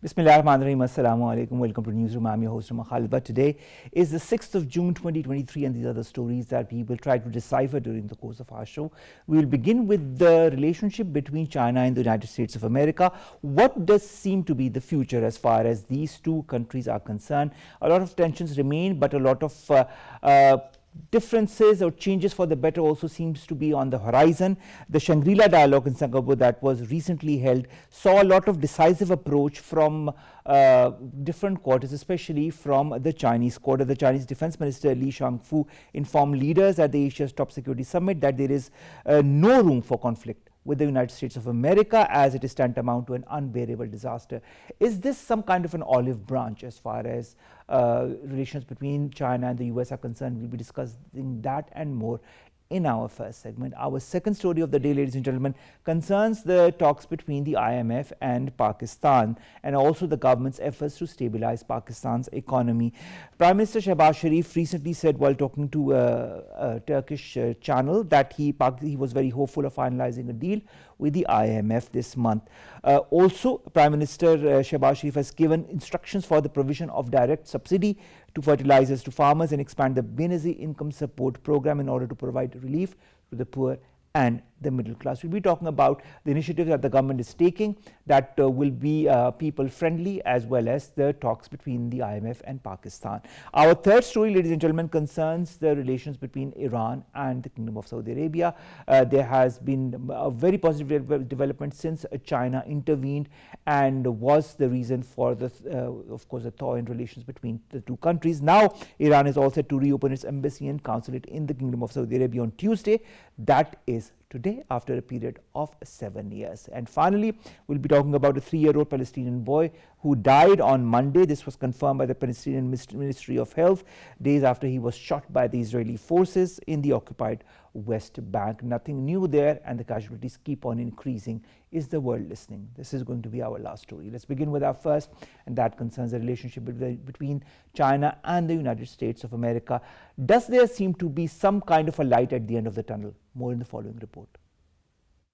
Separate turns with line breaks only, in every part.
Bismillahirrahmanirrahim. Assalamu alaikum. Welcome to NEWSROOM. I'm your host, Omar Khalid. But today is the 6th of June 2023, and these are the stories that we will try to decipher during the course of our show. We will begin with the relationship between China and the United States of America. What does seem to be the future as far as these two countries are concerned? A lot of tensions remain, but a lot of differences or changes for the better also seems to be on the horizon. The Shangri-La dialogue in Singapore that was recently held saw a lot of decisive approach from different quarters, especially from the Chinese quarter. The Chinese Defense Minister Li Shangfu informed leaders at the Asia's top security summit that there is no room for conflict with the United States of America, as it is tantamount to an unbearable disaster. Is this some kind of an olive branch as far as relations between China and the US are concerned? We'll be discussing that and more in our first segment. Our second story of the day, ladies and gentlemen, concerns the talks between the IMF and Pakistan, and also the government's efforts to stabilize Pakistan's economy. Prime Minister Shehbaz Sharif recently said, while talking to a Turkish channel, that he was very hopeful of finalizing a deal with the IMF this month. Also, Prime Minister Shehbaz Sharif has given instructions for the provision of direct subsidy to fertilizers to farmers and expand the Benazir income support program in order to provide relief to the poor and the middle class. We'll be talking about the initiatives that the government is taking that will be people friendly, as well as the talks between the IMF and Pakistan. Our third story, ladies and gentlemen, concerns the relations between Iran and the Kingdom of Saudi Arabia. There has been a very positive development since China intervened and was the reason for the, of course, the thaw in relations between the two countries. Now, Iran is all set to reopen its embassy and consulate in the Kingdom of Saudi Arabia on Tuesday. That is today, after a period of 7 years. And finally, we'll be talking about a 3-year-old Palestinian boy who died on Monday. This was confirmed by the Palestinian Ministry of Health days after he was shot by the Israeli forces in the occupied West Bank. Nothing new there, and the casualties keep on increasing. Is the world listening? This is going to be our last story. Let's begin with our first, and that concerns the relationship between China and the United States of America. Does there seem to be some kind of a light at the end of the tunnel? More in the following report.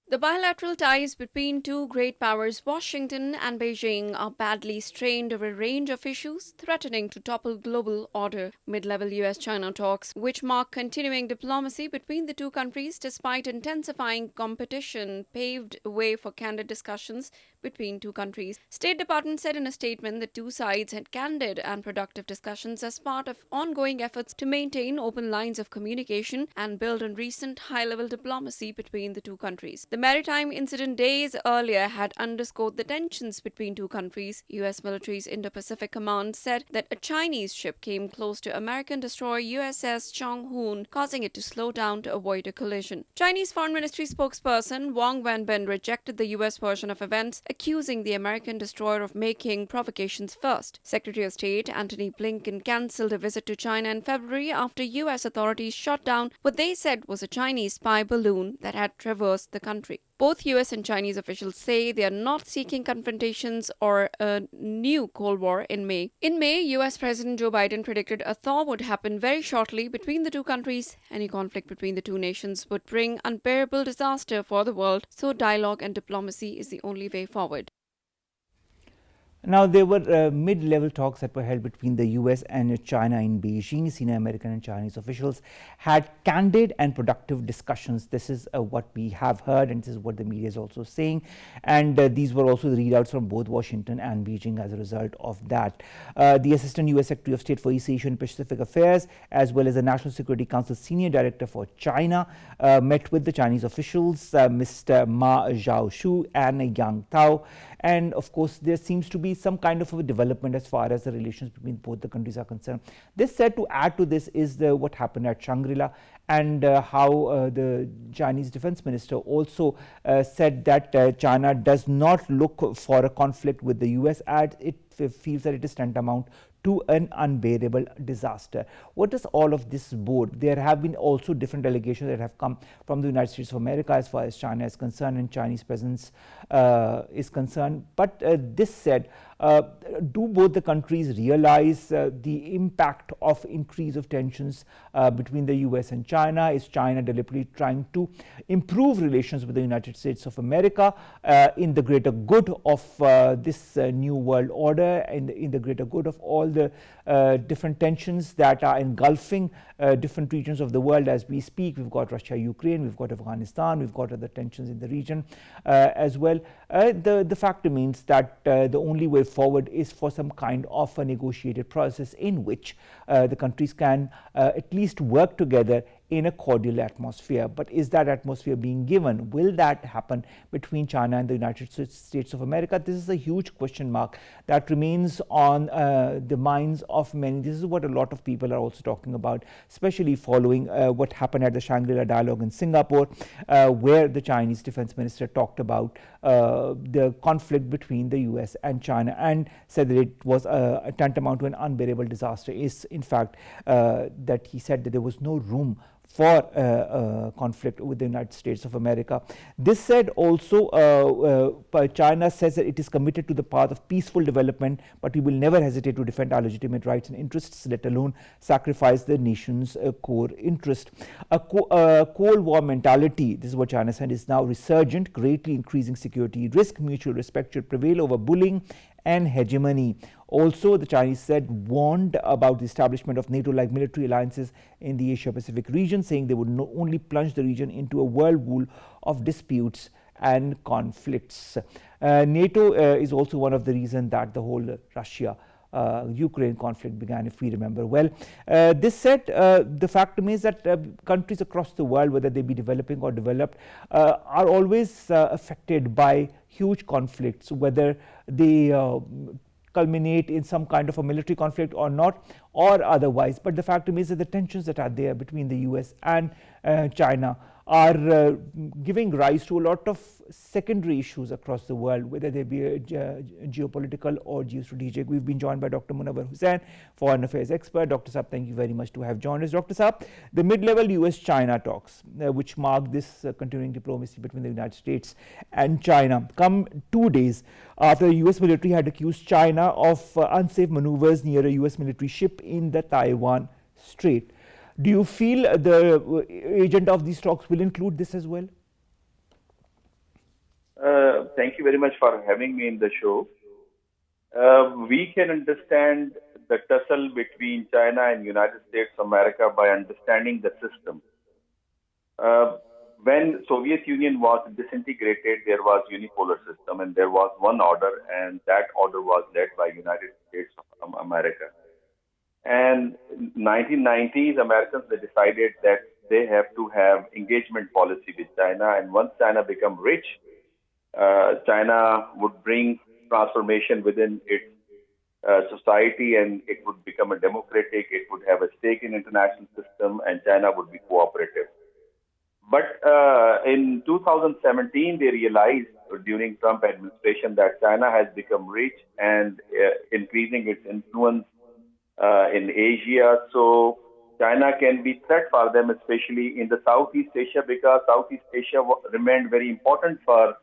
The bilateral ties between two great powers, Washington and Beijing, are badly strained over a range of issues threatening to topple global order. Mid-level US-China talks, which mark continuing diplomacy between the two countries despite intensifying competition, paved way for candid discussions between two countries. State Department said in a statement that two sides had candid and productive discussions as part of ongoing efforts to maintain open lines of communication and build on recent high-level diplomacy between the two countries. The maritime incident days earlier had underscored the tensions between two countries. U.S. military's Indo-Pacific Command said that a Chinese ship came close to American destroyer USS Changhoon, causing it to slow down to avoid a collision. Chinese Foreign Ministry spokesperson Wang Wenbin rejected the U.S. version of events, accusing the American destroyer of making provocations first. Secretary of State Antony Blinken cancelled a visit to China in February after U.S. authorities shot down what they said was a Chinese spy balloon that had traversed the country. Both US and Chinese officials say they are not seeking confrontations or a new Cold War in May. In May, US President Joe Biden predicted a thaw would happen very shortly between the two countries. Any conflict between the two nations would bring unbearable disaster for the world, so dialogue and diplomacy is the only way forward.
Now, there were mid-level talks that were held between the US and China in Beijing. Senior American and Chinese officials had candid and productive discussions. This is what we have heard, and this is what the media is also saying. And these were also the readouts from both Washington and Beijing as a result of that. The Assistant US Secretary of State for East Asia and Pacific Affairs, as well as the National Security Council Senior Director for China, met with the Chinese officials, Mr. Ma Zhaoshu and Yang Tao. And of course, there seems to be some kind of a development as far as the relations between both the countries are concerned. This said, to add to this is what happened at Shangri-La, and how the Chinese Defense Minister also said that China does not look for a conflict with the US, as it feels that it is tantamount to an unbearable disaster. What does all of this bode? There have been also different allegations that have come from the United States of America as far as China is concerned and Chinese presence is concerned. But this said, Do both the countries realize the impact of increase of tensions between the US and China? Is China deliberately trying to improve relations with the United States of America in the greater good of this new world order, and in the greater good of all the different tensions that are engulfing different regions of the world as we speak? We've got Russia, Ukraine, we've got Afghanistan, we've got other tensions in the region as well. The fact remains that the only way forward is for some kind of a negotiated process in which the countries can at least work together in a cordial atmosphere. But is that atmosphere being given? Will that happen between China and the United States of America? This is a huge question mark that remains on the minds of many. This is what a lot of people are also talking about, especially following what happened at the Shangri-La dialogue in Singapore, where the Chinese defense minister talked about the conflict between the US and China and said that it was a tantamount to an unbearable disaster. Is in fact that he said that there was no room for conflict with the United States of America. This said, also China says that it is committed to the path of peaceful development, but we will never hesitate to defend our legitimate rights and interests, let alone sacrifice the nation's core interest. A Cold War mentality, this is what China said, is now resurgent, greatly increasing security risk. Mutual respect should prevail over bullying and hegemony. Also, the Chinese said, warned about the establishment of NATO-like military alliances in the Asia-Pacific region, saying they would only plunge the region into a whirlpool of disputes and conflicts. NATO is also one of the reasons that the whole Russia Ukraine conflict began, if we remember well. This said, the fact remains that countries across the world, whether they be developing or developed, are always affected by huge conflicts, whether they culminate in some kind of a military conflict or not, or otherwise. But the fact remains that the tensions that are there between the US and China are giving rise to a lot of secondary issues across the world, whether they be geopolitical or geostrategic. We've been joined by Dr. Munawar Hussain, foreign affairs expert. Dr. Saab, thank you very much to have joined us. Dr. Saab, the mid-level US-China talks, which mark this continuing diplomacy between the United States and China, come 2 days after the US military had accused China of unsafe maneuvers near a US military ship in the Taiwan Strait. Do you feel the agenda of these talks will include this as well?
Thank you very much for having me in the show. We can understand the tussle between China and United States of America by understanding the system. When Soviet Union was disintegrated, there was unipolar system and there was one order, and that order was led by United States of America. And in 1990s, Americans, they decided that they have to have engagement policy with China. And once China become rich, China would bring transformation within its society, and it would become a democratic, it would have a stake in international system, and China would be cooperative. But in 2017, they realized during Trump administration that China has become rich and increasing its influence in Asia. So China can be threat for them, especially in the Southeast Asia, because Southeast Asia remained very important for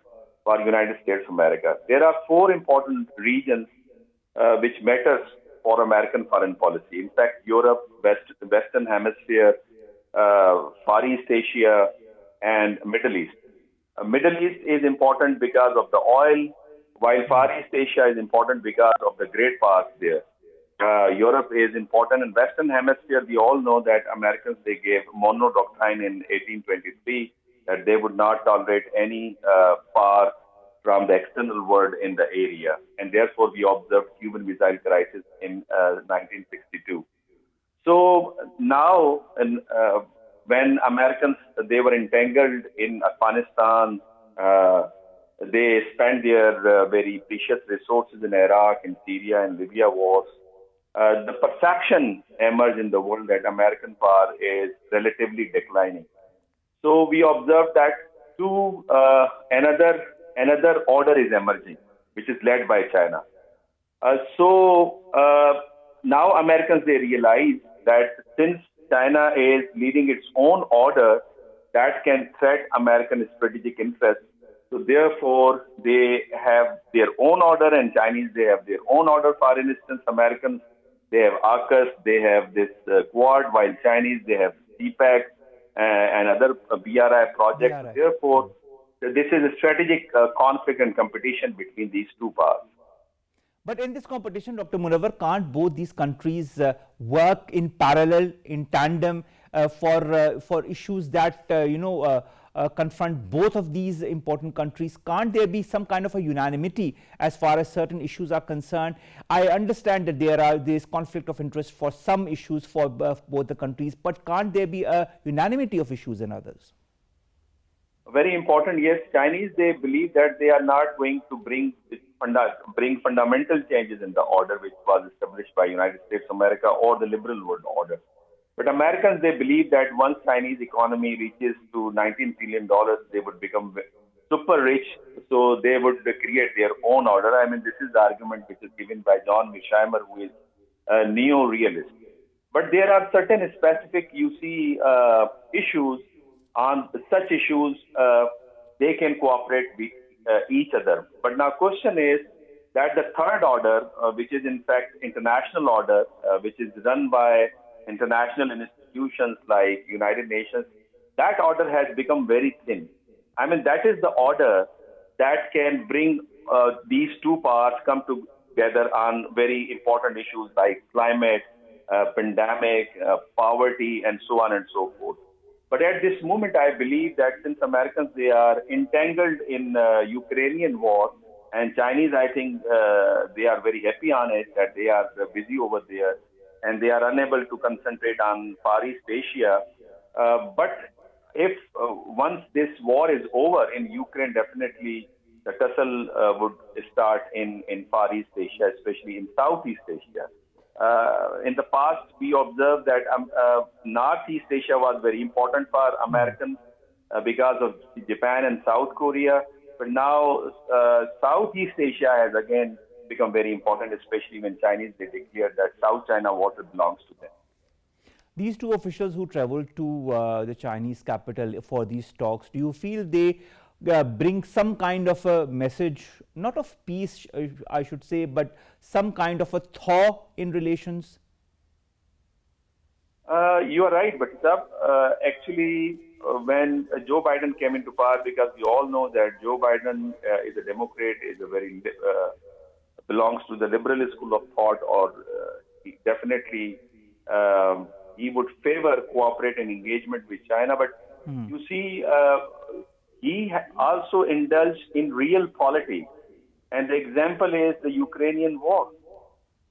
United States of America. There are 4 important regions which matters for American foreign policy. In fact, Europe, Western Hemisphere, Far East Asia, and Middle East. Middle East is important because of the oil, while Far East Asia is important because of the great powers there. Europe is important. In Western Hemisphere, we all know that Americans, they gave Monroe Doctrine in 1823 that they would not tolerate any power from the external world in the area. And therefore, we observed Cuban Missile Crisis in 1962. So now, when Americans, they were entangled in Afghanistan, they spent their very precious resources in Iraq, in Syria, and Libya wars. The perception emerged in the world that American power is relatively declining. So we observed that another order is emerging, which is led by China. Now Americans, they realize that since China is leading its own order that can threat American strategic interests, So therefore, they have their own order, and Chinese, they have their own order. For instance, Americans, they have AUKUS, they have this Quad, while Chinese, they have CPEC and other BRI projects. So therefore, this is a strategic conflict and competition between these two powers.
But in this competition, Dr. Munawar, can't both these countries work in parallel, in tandem, for issues that confront both of these important countries? Can't there be some kind of a unanimity as far as certain issues are concerned? I understand that there is conflict of interest for some issues for both the countries, but can't there be a unanimity of issues in others?
Very important, yes. Chinese, they believe that they are not going to bring fundamental changes in the order which was established by United States of America or the liberal world order. But Americans, they believe that once Chinese economy reaches to $19 trillion, they would become super rich, so they would create their own order. I mean, this is the argument which is given by John Mearsheimer, who is a neo-realist. But there are certain specific, issues. On such issues, they can cooperate with each other. But now question is that the third order, which is in fact international order, which is run by international institutions like United Nations, that order has become very thin. I mean, that is the order that can bring these two powers come together on very important issues like climate, pandemic, poverty, and so on and so forth. But at this moment, I believe that since Americans, they are entangled in Ukrainian war, and Chinese, I think they are very happy on it, that they are busy over there, and they are unable to concentrate on Far East Asia. But if once this war is over in Ukraine, definitely the tussle would start in Far East Asia, especially in Southeast Asia. In the past, we observed that Northeast Asia was very important for Americans because of Japan and South Korea. But now Southeast Asia has again become very important, especially when Chinese, they declared that South China water belongs to them.
These two officials who traveled to the Chinese capital for these talks, do you feel they bring some kind of a message, not of peace, I should say, but some kind of a thaw in relations?
You are right, but actually, when Joe Biden came into power, because we all know that Joe Biden is a Democrat, is a very belongs to the liberal school of thought, or he definitely he would favor cooperate and engagement with China. But you see, he also indulged in real politics, and the example is the Ukrainian war.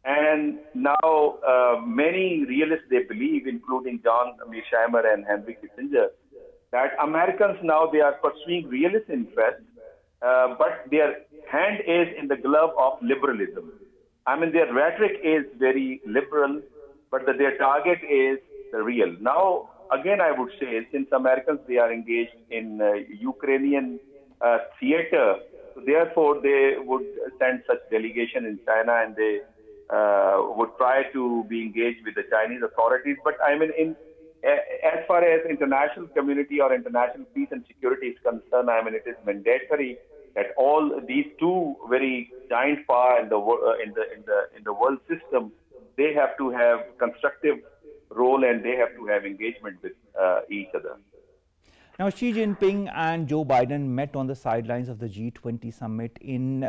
And now many realists, they believe, including John Mearsheimer and Henry Kissinger, that Americans now, they are pursuing realist interests, but their hand is in the glove of liberalism. I mean, their rhetoric is very liberal, but their target is the real. Now, again, I would say, since Americans, they are engaged in Ukrainian theater, so therefore they would send such delegation in China, and they would try to be engaged with the Chinese authorities. But I mean, as far as international community or international peace and security is concerned, I mean, it is mandatory that all these two very giant powers in the world system, they have to have constructive role, and they have to have engagement with each other.
Now, Xi Jinping and Joe Biden met on the sidelines of the G20 summit in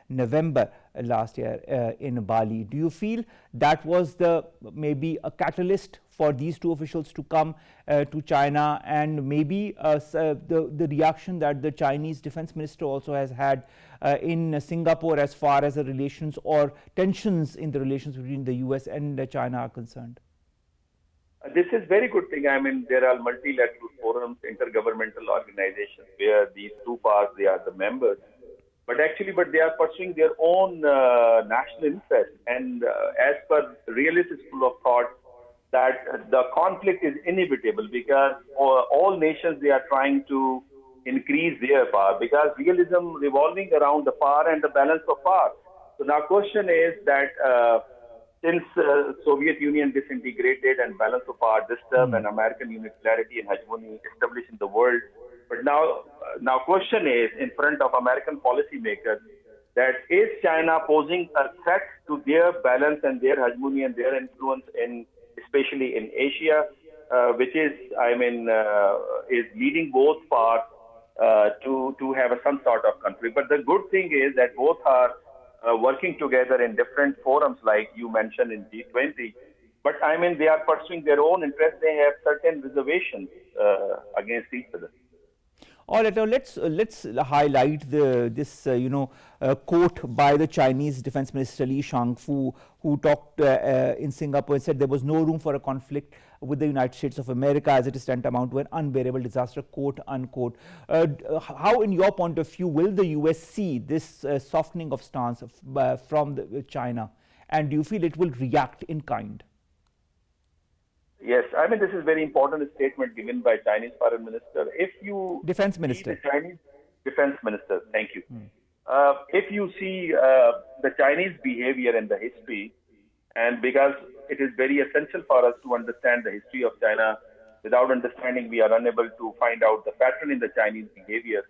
November last year in Bali. Do you feel that was maybe a catalyst for these two officials to come to China, and maybe the reaction that the Chinese defense minister also has had in Singapore as far as the relations or tensions in the relations between the US and China are concerned?
This is very good thing. I mean, there are multilateral forums, intergovernmental organizations where these two powers, they are the members. But they are pursuing their own national interest. And as per realist school of thought, that the conflict is inevitable because all nations, they are trying to increase their power, because realism revolving around the power and the balance of power. So now question is that since Soviet Union disintegrated and balance of power disturbed and American unipolarity and hegemony established in the world, But now question is in front of American policymakers that is China posing a threat to their balance and their hegemony and their influence especially in Asia, which is, is leading both parts to have some sort of conflict. But the good thing is that both are working together in different forums, like you mentioned in G20. But they are pursuing their own interests. They have certain reservations against each other.
All right, now let's highlight this quote by the Chinese Defense Minister Li Shangfu, who talked in Singapore and said there was no room for a conflict with the United States of America as it is tantamount to an unbearable disaster, quote unquote. How, in your point of view, will the US see this softening of stance from China, and do you feel it will react in kind?
Yes, this is very important statement given by Chinese Foreign Minister. If you
Defense Minister,
the Chinese Defense Minister, thank you. If you see the Chinese behavior in the history, and because it is very essential for us to understand the history of China, without understanding we are unable to find out the pattern in the Chinese behavior.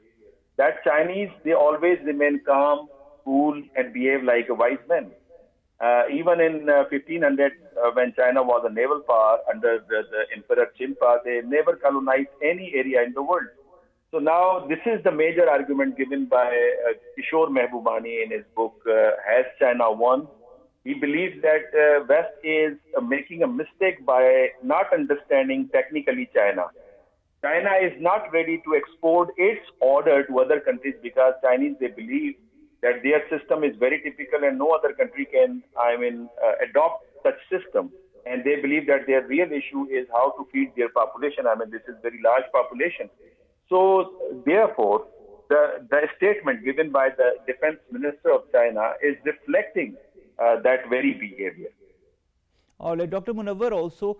That Chinese, they always remain calm, cool, and behave like a wise man. Even in 1500, when China was a naval power under the Emperor Qinpa, they never colonized any area in the world. So now this is the major argument given by Kishore Mehbubani in his book, Has China Won? He believes that West is making a mistake by not understanding technically China. China is not ready to export its order to other countries because Chinese, they believe that their system is very typical and no other country can, adopt such system. And they believe that their real issue is how to feed their population. This is very large population. So therefore, the statement given by the Defense Minister of China is reflecting that very behavior.
All right, Dr. Munawar, also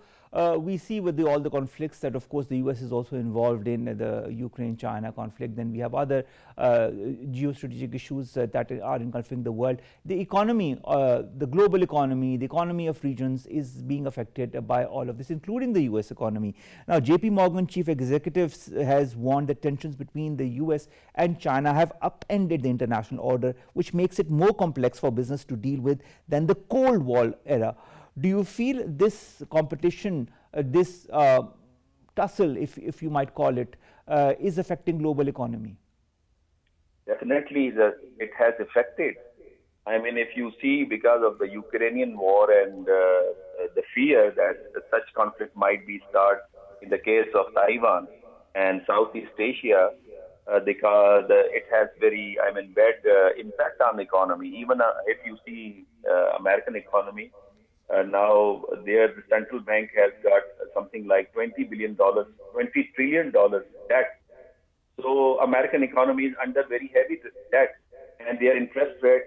we see with all the conflicts that of course the US is also involved in the Ukraine-China conflict. Then we have other geostrategic issues that are engulfing the world. The economy, the global economy, the economy of regions is being affected by all of this, including the US economy. Now, JP Morgan chief executive has warned that tensions between the US and China have upended the international order, which makes it more complex for business to deal with than the Cold War era. Do you feel this competition, this tussle, if you might call it, is affecting global economy?
Definitely, it has affected. If you see, because of the Ukrainian war and the fear that such conflict might be start in the case of Taiwan and Southeast Asia, because it has very, bad impact on the economy. Even if you see American economy, now their central bank has got something like $20 trillion debt. So American economy is under very heavy debt, and their interest rate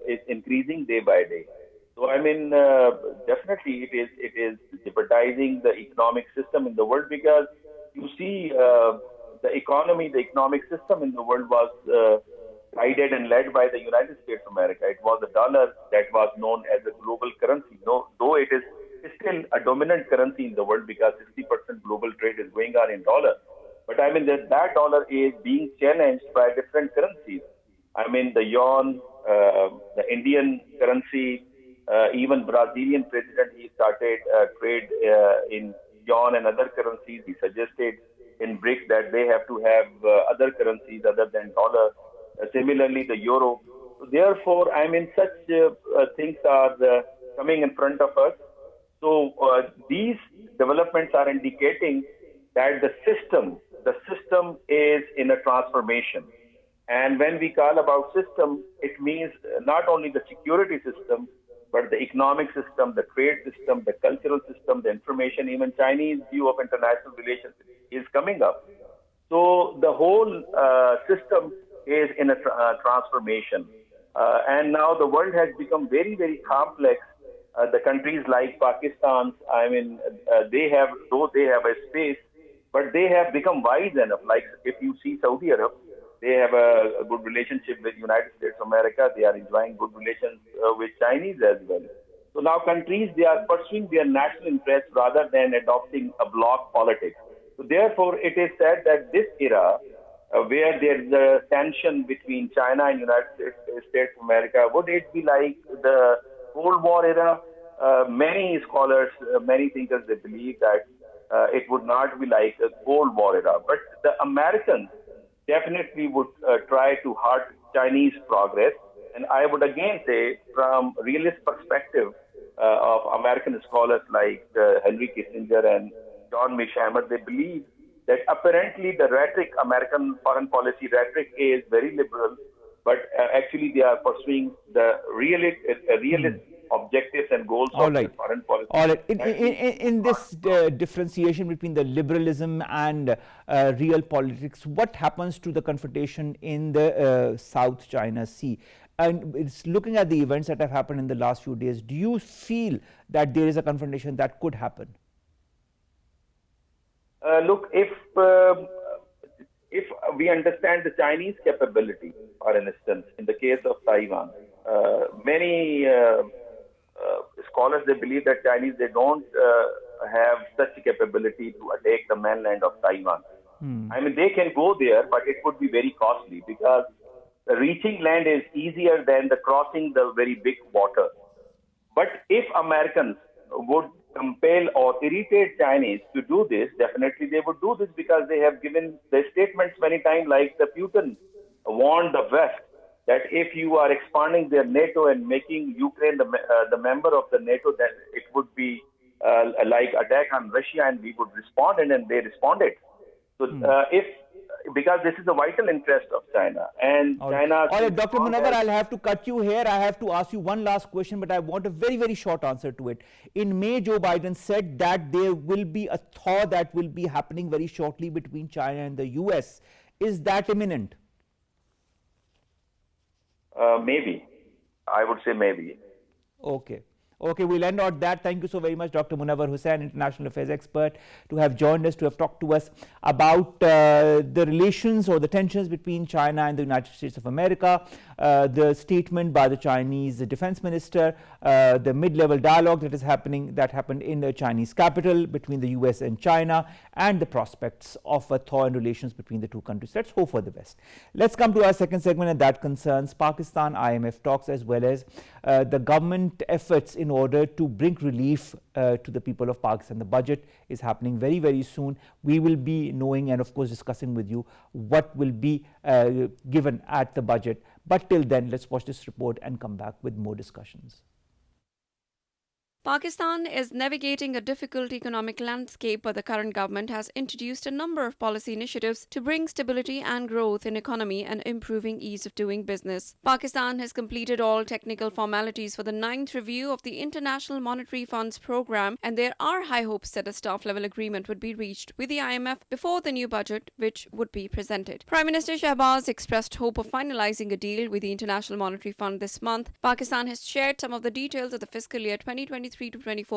is increasing day by day. So definitely it is jeopardizing the economic system in the world, because you see the economic system in the world was guided and led by the United States of America. It was the dollar that was known as a global currency, though it is still a dominant currency in the world because 60% global trade is going on in dollar. But that dollar is being challenged by different currencies. The yuan, the Indian currency, even Brazilian president, he started trade in yuan and other currencies. He suggested in BRICS that they have to have other currencies other than dollar. Similarly, the euro. Therefore, such things are coming in front of us. So these developments are indicating that the system is in a transformation. And when we call about system, it means not only the security system, but the economic system, the trade system, the cultural system, the information, even Chinese view of international relations is coming up. So the whole system is in a transformation. And now the world has become very, very complex. The countries like Pakistan, they have a space, but they have become wise enough. Like if you see Saudi Arabia, they have a good relationship with United States of America. They are enjoying good relations with Chinese as well. So now countries, they are pursuing their national interests rather than adopting a bloc politics. So therefore, it is said that this era, where there's a tension between China and United States of America, would it be like the Cold War era? Many scholars, many thinkers, they believe that it would not be like a Cold War era. But the Americans definitely would try to halt Chinese progress. And I would again say, from realist perspective of American scholars like Henry Kissinger and John Mearsheimer, they believe that apparently the rhetoric, American foreign policy rhetoric, is very liberal, but actually they are pursuing the realist objectives and goals of the foreign policy.
All right. In this differentiation between the liberalism and real politics, what happens to the confrontation in the South China Sea? And it's looking at the events that have happened in the last few days, do you feel that there is a confrontation that could happen?
Look, if we understand the Chinese capability, for instance, in the case of Taiwan, many scholars, they believe that Chinese, they don't have such capability to attack the mainland of Taiwan. I mean, they can go there, but it would be very costly because reaching land is easier than the crossing the very big water. But if Americans would compel or irritate Chinese to do this, definitely they would do this, because they have given the statements many times, like the Putin warned the West that if you are expanding their NATO and making Ukraine the member of the NATO, then it would be like attack on Russia, and we would respond, and they responded. So because this is the vital interest of China, and China.
All right, Dr. Munawar, I'll have to cut you here. I have to ask you one last question, but I want a very, very short answer to it. In May, Joe Biden said that there will be a thaw that will be happening very shortly between China and the US. Is that imminent?
Maybe. I would say maybe.
Okay. Okay, we'll end on that. Thank you so very much, Dr. Munawar Hussain, international affairs expert, to have joined us, to have talked to us about the relations or the tensions between China and the United States of America, the statement by the Chinese defense minister, the mid-level dialogue that happened in the Chinese capital between the US and China, and the prospects of a thaw in relations between the two countries. Let's hope for the best. Let's come to our second segment, and that concerns Pakistan IMF talks, as well as the government efforts in order to bring relief to the people of Pakistan. The budget is happening very, very soon. We will be knowing and of course discussing with you what will be given at the budget. But till then, let's watch this report and come back with more discussions.
Pakistan is navigating a difficult economic landscape, but the current government has introduced a number of policy initiatives to bring stability and growth in economy and improving ease of doing business. Pakistan has completed all technical formalities for the 9th review of the International Monetary Fund's program, and there are high hopes that a staff-level agreement would be reached with the IMF before the new budget, which would be presented. Prime Minister Shahbaz expressed hope of finalizing a deal with the International Monetary Fund this month. Pakistan has shared some of the details of the fiscal year 2023-24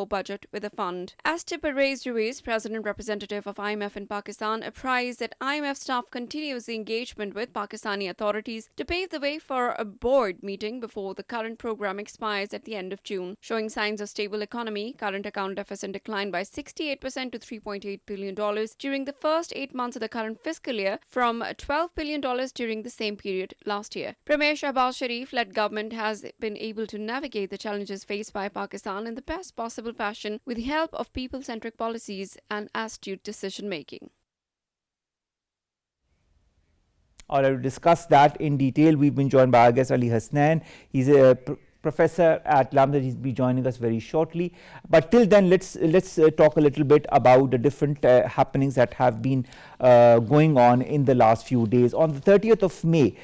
budget with the fund. As to Pervez Ruiz, President Representative of IMF in Pakistan, apprised that IMF staff continues the engagement with Pakistani authorities to pave the way for a board meeting before the current program expires at the end of June. Showing signs of stable economy, current account deficit declined by 68% to $3.8 billion during the first 8 months of the current fiscal year from $12 billion during the same period last year. Premier Shahbaz Sharif-led government has been able to navigate the challenges faced by Pakistan in the best possible fashion with the help of people-centric policies and astute decision-making.
All right, to discuss that in detail, we've been joined by our guest Ali Hasanain. He's a professor at Lambda. He'll be joining us very shortly. But till then, let's talk a little bit about the different happenings that have been going on in the last few days. On the 30th of May,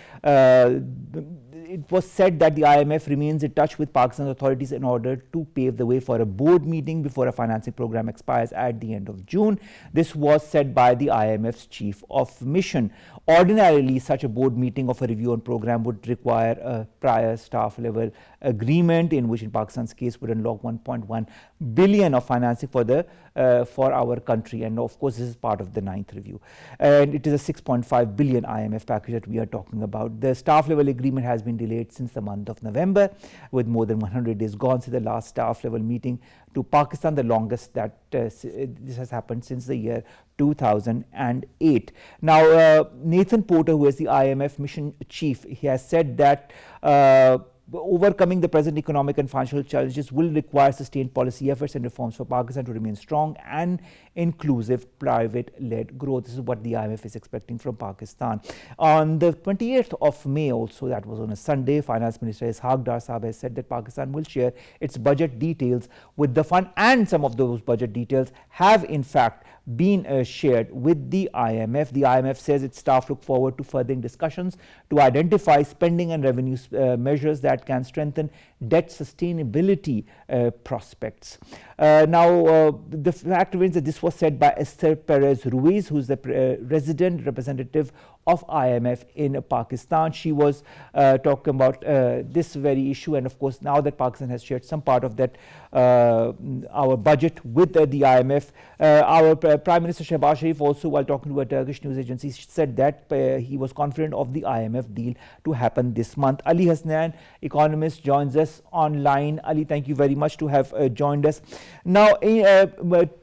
it was said that the IMF remains in touch with Pakistan's authorities in order to pave the way for a board meeting before a financing program expires at the end of June. This was said by the IMF's chief of mission. Ordinarily, such a board meeting of a review on program would require a prior staff level agreement, in which in Pakistan's case would unlock 1.1 billion of financing for our country, and of course this is part of the 9th review, and it is a 6.5 billion IMF package that we are talking about. The staff level agreement has been been delayed since the month of November, with more than 100 days gone since the last staff-level meeting to Pakistan, the longest that this has happened since the year 2008. Now, Nathan Porter, who is the IMF mission chief, he has said that overcoming the present economic and financial challenges will require sustained policy efforts and reforms for Pakistan to remain strong and inclusive private-led growth. This is what the IMF is expecting from Pakistan. On the 28th of May also, that was on a Sunday, Finance Minister Ishaq Dar Saab has said that Pakistan will share its budget details with the fund, and some of those budget details have in fact been shared with the IMF. The IMF says its staff look forward to furthering discussions to identify spending and revenue measures that can strengthen debt sustainability prospects. Now, the fact remains that this was said by Esther Perez Ruiz, who is the resident representative of IMF in Pakistan. She was talking about this very issue, and of course, now that Pakistan has shared some part of that our budget with the IMF, our Prime Minister Shehbaz Sharif also, while talking to a Turkish news agency, said that he was confident of the IMF deal to happen this month. Ali Hasanain Economist joins us online. Ali, thank you very much to have joined us. Now,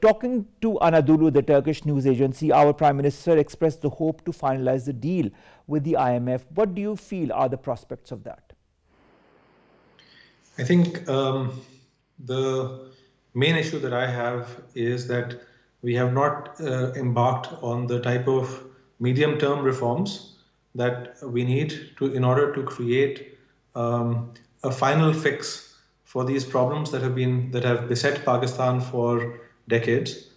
talking to Anadolu, the Turkish news agency, our Prime Minister expressed the hope to finalize the deal with the IMF. What do you feel are the prospects of that?
I think the main issue that I have is that we have not embarked on the type of medium-term reforms that we need in order to create a final fix for these problems that have beset Pakistan for decades.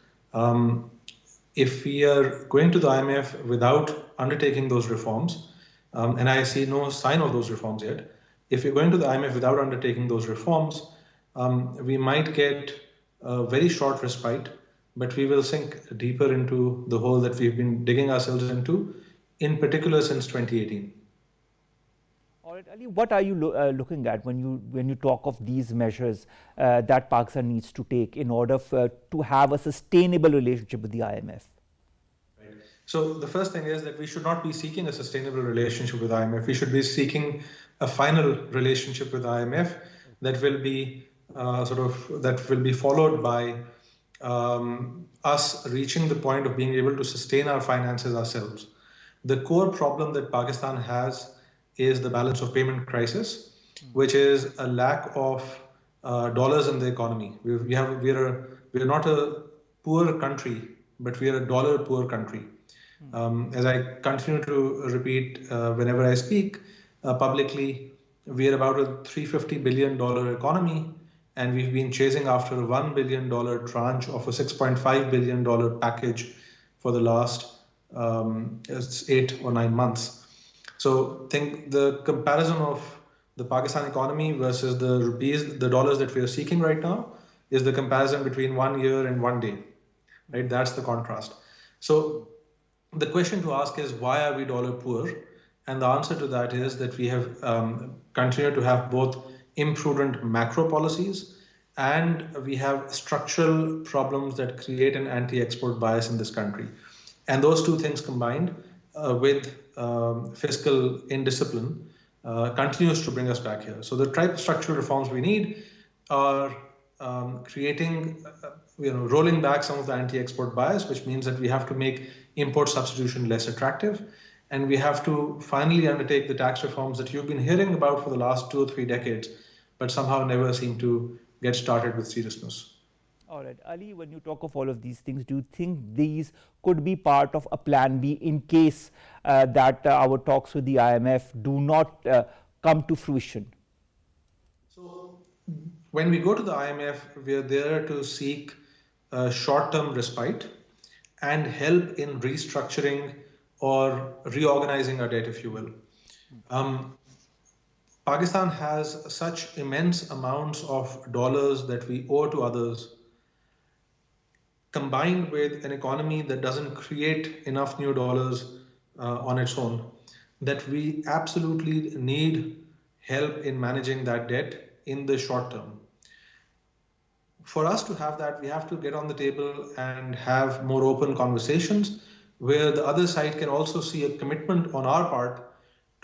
If we are going to the IMF without undertaking those reforms, and I see no sign of those reforms yet, if we're going to the IMF without undertaking those reforms, we might get a very short respite, but we will sink deeper into the hole that we've been digging ourselves into, in particular since 2018.
All right, Ali, what are you looking at when you talk of these measures that Pakistan needs to take in order to have a sustainable relationship with the IMF?
Right. So the first thing is that we should not be seeking a sustainable relationship with IMF. We should be seeking a final relationship with IMF that will be followed by us reaching the point of being able to sustain our finances ourselves. The core problem that Pakistan has is the balance of payment crisis, which is a lack of dollars in the economy. We are not a poor country, but we are a dollar poor country. As I continue to repeat whenever I speak publicly, we are about a $350 billion economy, and we've been chasing after a $1 billion tranche of a $6.5 billion package for the last 8 or 9 months. So think the comparison of the Pakistan economy versus the dollars that we are seeking right now is the comparison between 1 year and 1 day, right? That's the contrast. So the question to ask is, why are we dollar poor? And the answer to that is that we have continued to have both imprudent macro policies, and we have structural problems that create an anti-export bias in this country. And those two things combined with fiscal indiscipline continues to bring us back here. So the type of structural reforms we need are creating, rolling back some of the anti-export bias, which means that we have to make import substitution less attractive. And we have to finally undertake the tax reforms that you've been hearing about for the last 2 or 3 decades, but somehow never seem to get started with seriousness.
All right, Ali, when you talk of all of these things, do you think these could be part of a plan B in case that our talks with the IMF do not come to fruition?
So when we go to the IMF, we are there to seek short-term respite and help in restructuring or reorganizing our debt, if you will. Pakistan has such immense amounts of dollars that we owe to others, combined with an economy that doesn't create enough new dollars on its own, that we absolutely need help in managing that debt in the short term. For us to have that, we have to get on the table and have more open conversations where the other side can also see a commitment on our part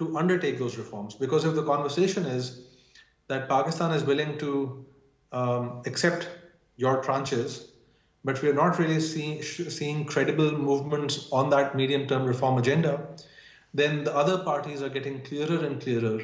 to undertake those reforms. Because if the conversation is that Pakistan is willing to accept your tranches, but we are not really seeing credible movements on that medium-term reform agenda, then the other parties are getting clearer and clearer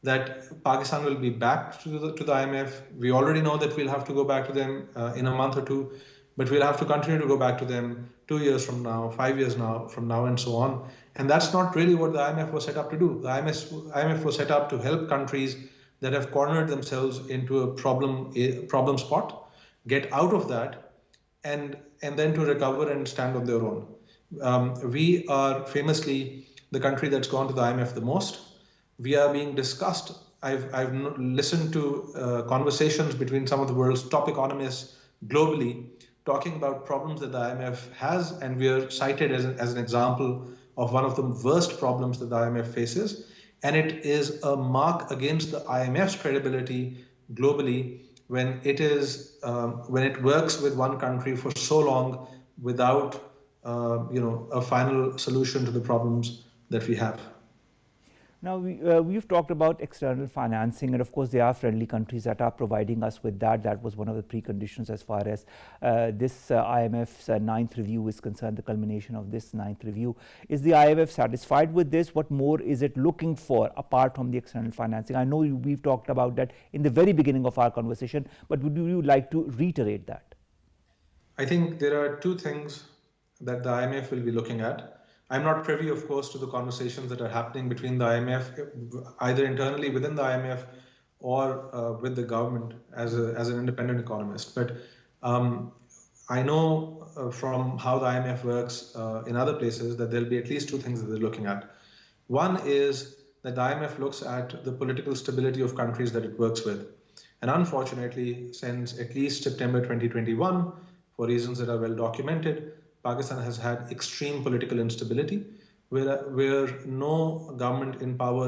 that Pakistan will be back to the IMF. We already know that we'll have to go back to them in a month or two, but we'll have to continue to go back to them 2 years from now, 5 years from now, and so on. And that's not really what the IMF was set up to do. The IMF was set up to help countries that have cornered themselves into a problem spot, get out of that, and then to recover and stand on their own. We are famously the country that's gone to the IMF the most. We are being discussed. I've listened to conversations between some of the world's top economists globally talking about problems that the IMF has, and we are cited as an example of one of the worst problems that the IMF faces. And it is a mark against the IMF's credibility globally when it works with one country for so long without a final solution to the problems that we have.
Now, we've talked about external financing, and of course, there are friendly countries that are providing us with that. That was one of the preconditions as far as this IMF's ninth review is concerned, the culmination of this ninth review. Is the IMF satisfied with this? What more is it looking for apart from the external financing? I know we've talked about that in the very beginning of our conversation, but would you like to reiterate that?
I think there are two things that the IMF will be looking at. I'm not privy, of course, to the conversations that are happening between the IMF, either internally within the IMF or with the government as an independent economist. But I know from how the IMF works in other places that there'll be at least two things that they're looking at. One is that the IMF looks at the political stability of countries that it works with. And unfortunately, since at least September 2021, for reasons that are well documented, Pakistan has had extreme political instability where no government in power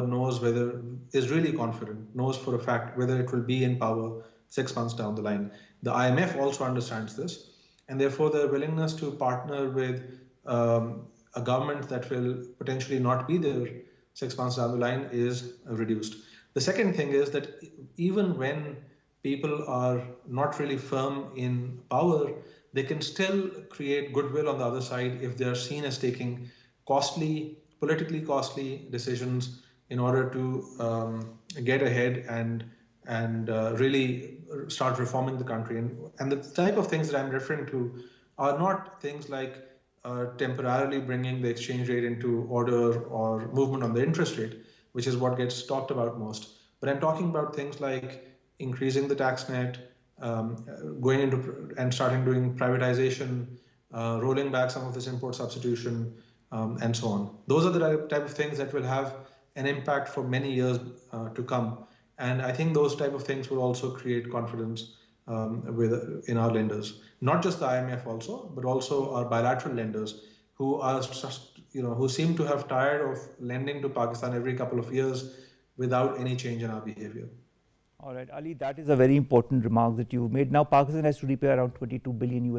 is really confident, knows for a fact whether it will be in power 6 months down the line. The IMF also understands this, and therefore their willingness to partner with a government that will potentially not be there 6 months down the line is reduced. The second thing is that even when people are not really firm in power, they can still create goodwill on the other side if they are seen as taking politically costly decisions in order to get ahead and really start reforming the country. And the type of things that I'm referring to are not things like temporarily bringing the exchange rate into order or movement on the interest rate, which is what gets talked about most. But I'm talking about things like increasing the tax net, going into and starting doing privatization, rolling back some of this import substitution, and so on. Those are the type of things that will have an impact for many years to come. And I think those type of things will also create confidence in our lenders, not just the IMF also, but also our bilateral lenders who seem to have tired of lending to Pakistan every couple of years without any change in our behavior.
All right, Ali, that is a very important remark that you've made. Now, Pakistan has to repay around $22 billion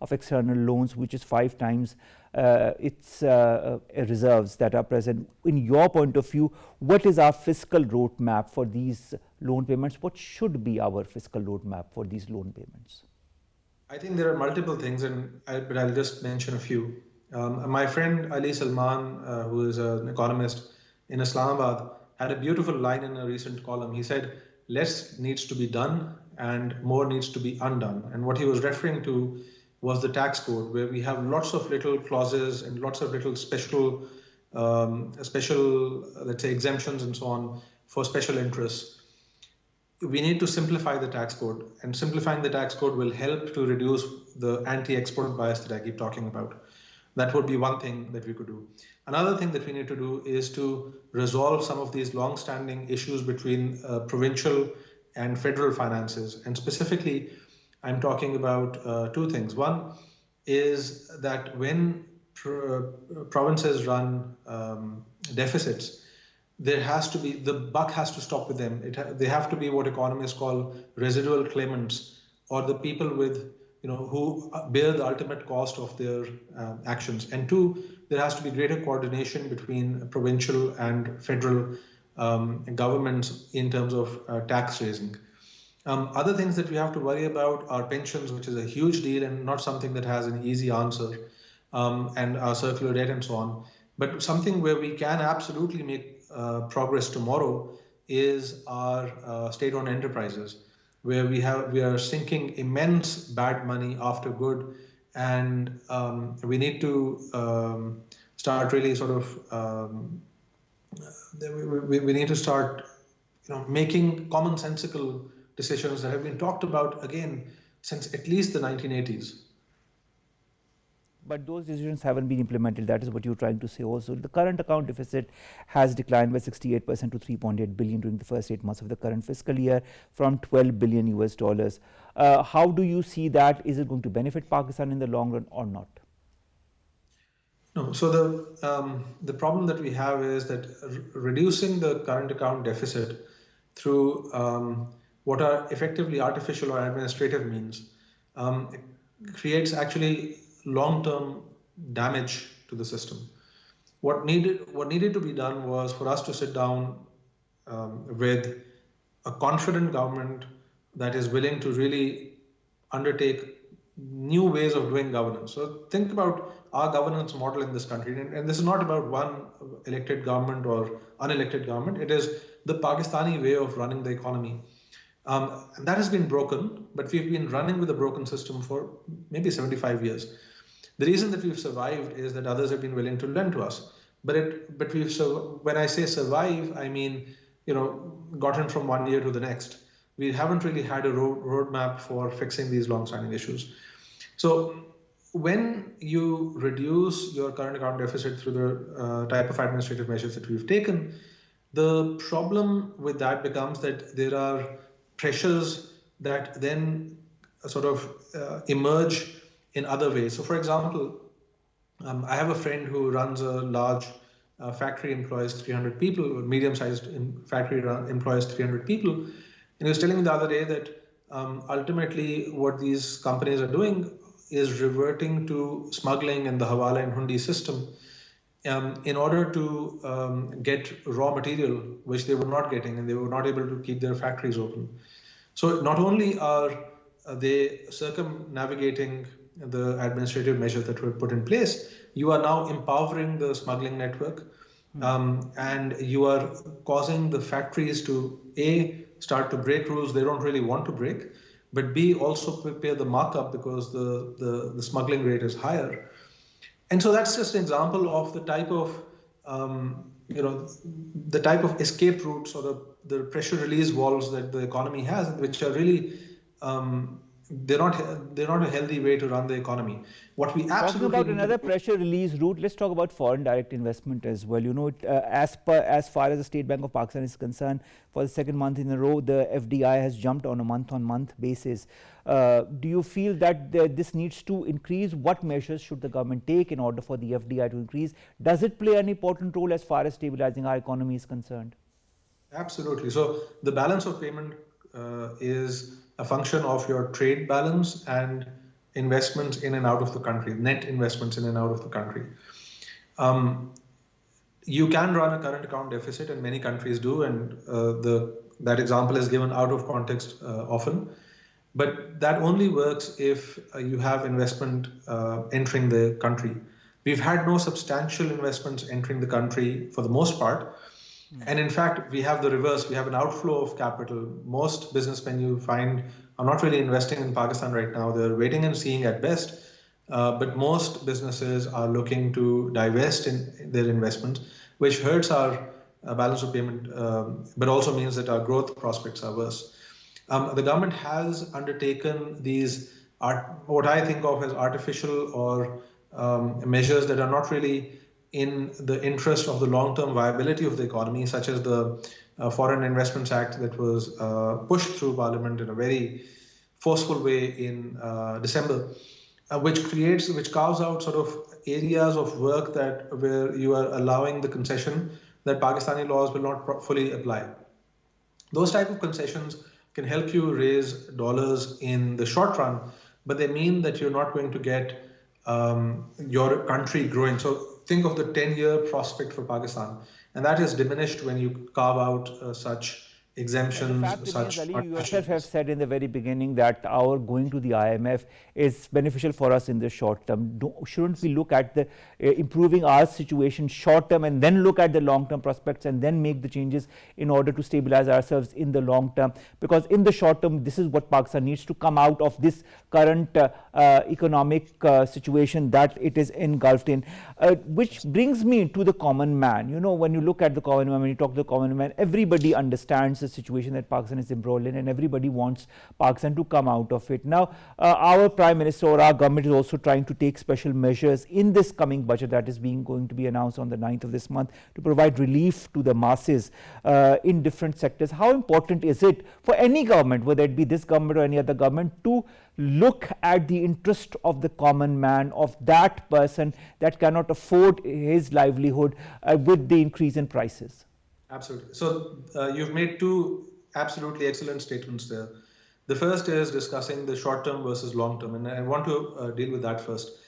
of external loans, which is 5 times its reserves that are present. In your point of view, what is our fiscal roadmap for these loan payments? What should be our fiscal roadmap for these loan payments?
I think there are multiple things, but I'll just mention a few. My friend Ali Salman, who is an economist in Islamabad, had a beautiful line in a recent column. He said, less needs to be done and more needs to be undone. And what he was referring to was the tax code, where we have lots of little clauses and lots of little special, let's say, exemptions and so on for special interests. We need to simplify the tax code, and simplifying the tax code will help to reduce the anti-export bias that I keep talking about. That would be one thing that we could do. Another thing that we need to do is to resolve some of these long-standing issues between provincial and federal finances. And specifically, I'm talking about two things. One is that when provinces run deficits, the buck has to stop with them. They have to be what economists call residual claimants, or the people who bear the ultimate cost of their actions. And two, there has to be greater coordination between provincial and federal governments in terms of tax raising. Other things that we have to worry about are pensions, which is a huge deal and not something that has an easy answer, and our circular debt and so on. But something where we can absolutely make progress tomorrow is our state-owned enterprises, where we are sinking immense bad money after good, and we need to start really sort of we need to start making commonsensical decisions that have been talked about again since at least the 1980s.
But those decisions haven't been implemented. That is what you're trying to say also. The current account deficit has declined by 68% to 3.8 billion during the first 8 months of the current fiscal year from 12 billion US dollars. How do you see that? Is it going to benefit Pakistan in the long run or not?
No. So the problem that we have is that reducing the current account deficit through what are effectively artificial or administrative means creates actually long-term damage to the system. What needed to be done was for us to sit down with a confident government that is willing to really undertake new ways of doing governance. So think about our governance model in this country, and this is not about one elected government or unelected government. It is the Pakistani way of running the economy. And that has been broken, but we've been running with a broken system for maybe 75 years. The reason that we've survived is that others have been willing to lend to us. But when I say survive, I mean, gotten from one year to the next. We haven't really had a roadmap for fixing these long-standing issues. So when you reduce your current account deficit through the type of administrative measures that we've taken, the problem with that becomes that there are pressures that then sort of emerge in other ways. So, for example, I have a friend who runs a large factory, employs 300 people, a medium-sized factory employs 300 people. And he was telling me the other day that ultimately what these companies are doing is reverting to smuggling and the Hawala and Hundi system in order to get raw material, which they were not getting, and they were not able to keep their factories open. So not only are they circumnavigating the administrative measures that were put in place, you are now empowering the smuggling network, and you are causing the factories to A, start to break rules they don't really want to break, but B, also prepare the markup because the smuggling rate is higher. And so that's just an example of the type of the type of escape routes or the pressure release valves that the economy has, which are really they're not a healthy way to run the economy. What we absolutely
talking about another pressure release route, let's talk about foreign direct investment as well. As far as the State Bank of Pakistan is concerned, for the second month in a row, the FDI has jumped on a month-on-month basis. Do you feel that this needs to increase? What measures should the government take in order for the FDI to increase? Does it play an important role as far as stabilizing our economy is concerned?
Absolutely. So the balance of payment is a function of your trade balance and investments in and out of the country, net investments in and out of the country. You can run a current account deficit, and many countries do, and that example is given out of context often. But that only works if you have investment entering the country. We've had no substantial investments entering the country for the most part. And in fact, we have the reverse. We have an outflow of capital. Most businessmen you find are not really investing in Pakistan right now. They're waiting and seeing at best. But most businesses are looking to divest in their investments, which hurts our balance of payment, but also means that our growth prospects are worse. The government has undertaken these, what I think of as artificial or measures that are not really in the interest of the long-term viability of the economy, such as the Foreign Investments Act that was pushed through Parliament in a very forceful way in December, which carves out sort of areas of work where you are allowing the concession that Pakistani laws will not fully apply. Those type of concessions can help you raise dollars in the short run, but they mean that you're not going to get your country growing. So think of the 10-year prospect for Pakistan, and that is diminished when you carve out such exemptions,
the fact remains,
such
Ali, you yourself have
artificial.
said in the very beginning that our going to the IMF is beneficial for us in the short term. Shouldn't we look at the improving our situation short term and then look at the long term prospects and then make the changes in order to stabilize ourselves in the long term? Because in the short term, this is what Pakistan needs to come out of this current economic situation that it is engulfed in. Which brings me to the common man. You know, when you look at the common man, when you talk to the common man, everybody understands the situation that Pakistan is embroiled in, and everybody wants Pakistan to come out of it. Now, our Prime Minister or our government is also trying to take special measures in this coming budget that is going to be announced on the 9th of this month to provide relief to the masses in different sectors. How important is it for any government, whether it be this government or any other government, to look at the interest of the common man, of that person that cannot afford his livelihood with the increase in prices?
Absolutely. So you've made two absolutely excellent statements there. The first is discussing the short term versus long term, and I want to deal with that first.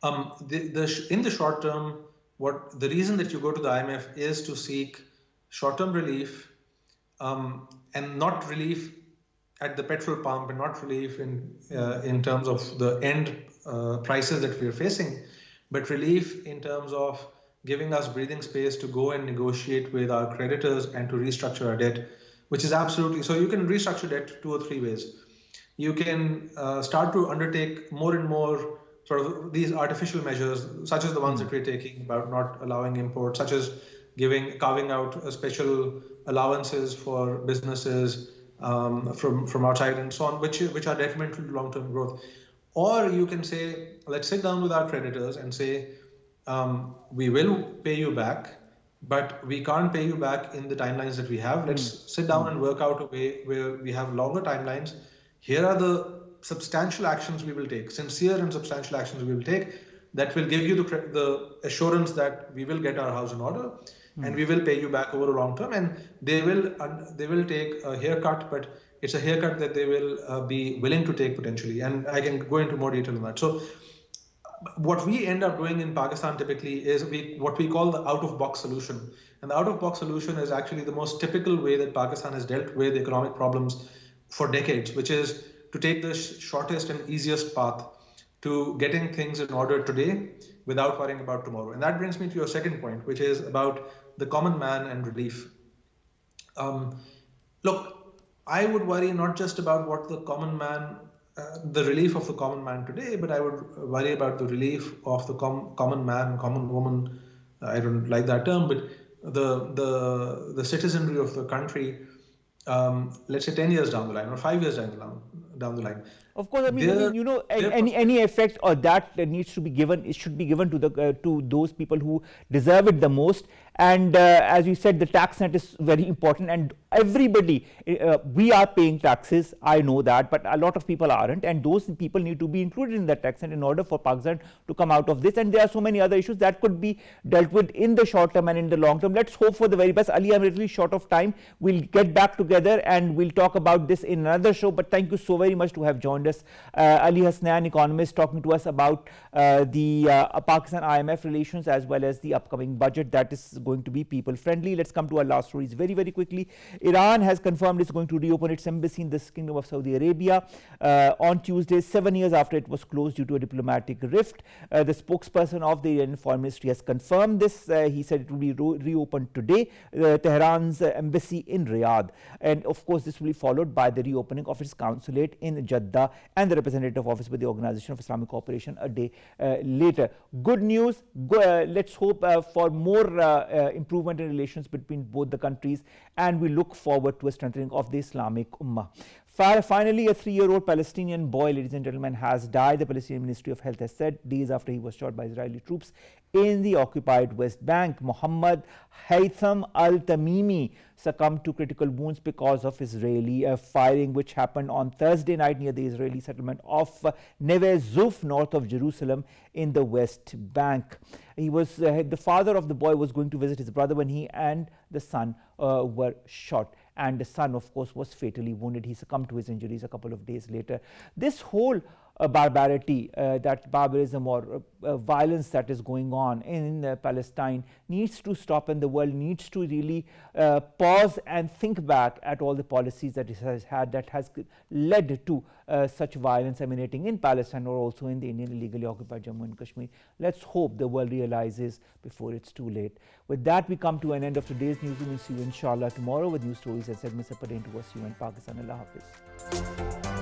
In the short term, the reason that you go to the IMF is to seek short term relief, and not relief at the petrol pump, and not relief in terms of the end prices that we are facing, but relief in terms of giving us breathing space to go and negotiate with our creditors and to restructure our debt, which is absolutely, so you can restructure debt 2 or 3 ways. You can start to undertake more and more sort of these artificial measures, such as the ones that we're taking about not allowing imports, such as carving out special allowances for businesses from outside and so on, which are detrimental to long-term growth. Or you can say, let's sit down with our creditors and say, we will pay you back, but we can't pay you back in the timelines that we have. Let's sit down and work out a way where we have longer timelines. Here are the substantial actions we will take, sincere and substantial actions we will take, that will give you the assurance that we will get our house in order and we will pay you back over a long term. And they will take a haircut, but it's a haircut that they will be willing to take potentially. And I can go into more detail on that. So what we end up doing in Pakistan typically is what we call the out-of-box solution. And the out-of-box solution is actually the most typical way that Pakistan has dealt with economic problems for decades, which is to take the shortest and easiest path to getting things in order today without worrying about tomorrow. And that brings me to your second point, which is about the common man and relief. Look, I would worry not just about what the common man, the relief of the common man today, but I would worry about the relief of the common man, common woman. I don't like that term, but the citizenry of the country, let's say 10 years down the line or 5 years down the line.
Of course, I mean, you know, any effect or that needs to be given, it should be given to those people who deserve it the most. And as you said, the tax net is very important, and everybody, we are paying taxes, I know that, but a lot of people aren't, and those people need to be included in that tax net in order for Pakistan to come out of this. And there are so many other issues that could be dealt with in the short term and in the long term. Let's hope for the very best. Ali, I'm really short of time. We'll get back together and we'll talk about this in another show, but thank you so very much to have joined us. Ali Hasanain Economist talking to us about the Pakistan IMF relations as well as the upcoming budget that is going to be people friendly. Let's come to our last stories very, very quickly. Iran has confirmed it's going to reopen its embassy in the Kingdom of Saudi Arabia on Tuesday, 7 years after it was closed due to a diplomatic rift. The spokesperson of the Iranian Foreign Ministry has confirmed this. He said it will be reopened today, Tehran's embassy in Riyadh. And of course, this will be followed by the reopening of its consulate in Jeddah and the representative office with the Organization of Islamic Cooperation a day later. Good news. Let's hope for more improvement in relations between both the countries, and we look forward to a strengthening of the Islamic Ummah. Finally, a 3-year-old Palestinian boy, ladies and gentlemen, has died. The Palestinian Ministry of Health has said days after he was shot by Israeli troops in the occupied West Bank. Muhammad Haytham al-Tamimi succumbed to critical wounds because of Israeli firing, which happened on Thursday night near the Israeli settlement of NEWSROOM, north of Jerusalem in the West Bank. He was the father of the boy was going to visit his brother when he and the son were shot. And the son, of course, was fatally wounded. He succumbed to his injuries a couple of days later. This whole barbarity, that barbarism or violence that is going on in Palestine needs to stop, and the world needs to really pause and think back at all the policies that it has had that has led to such violence emanating in Palestine or also in the Indian illegally occupied Jammu and Kashmir. Let's hope the world realizes before it's too late. With that, we come to an end of today's newsroom. We'll see you inshallah tomorrow with new stories and segments that pertain to us, you and Pakistan. Allah Hafiz.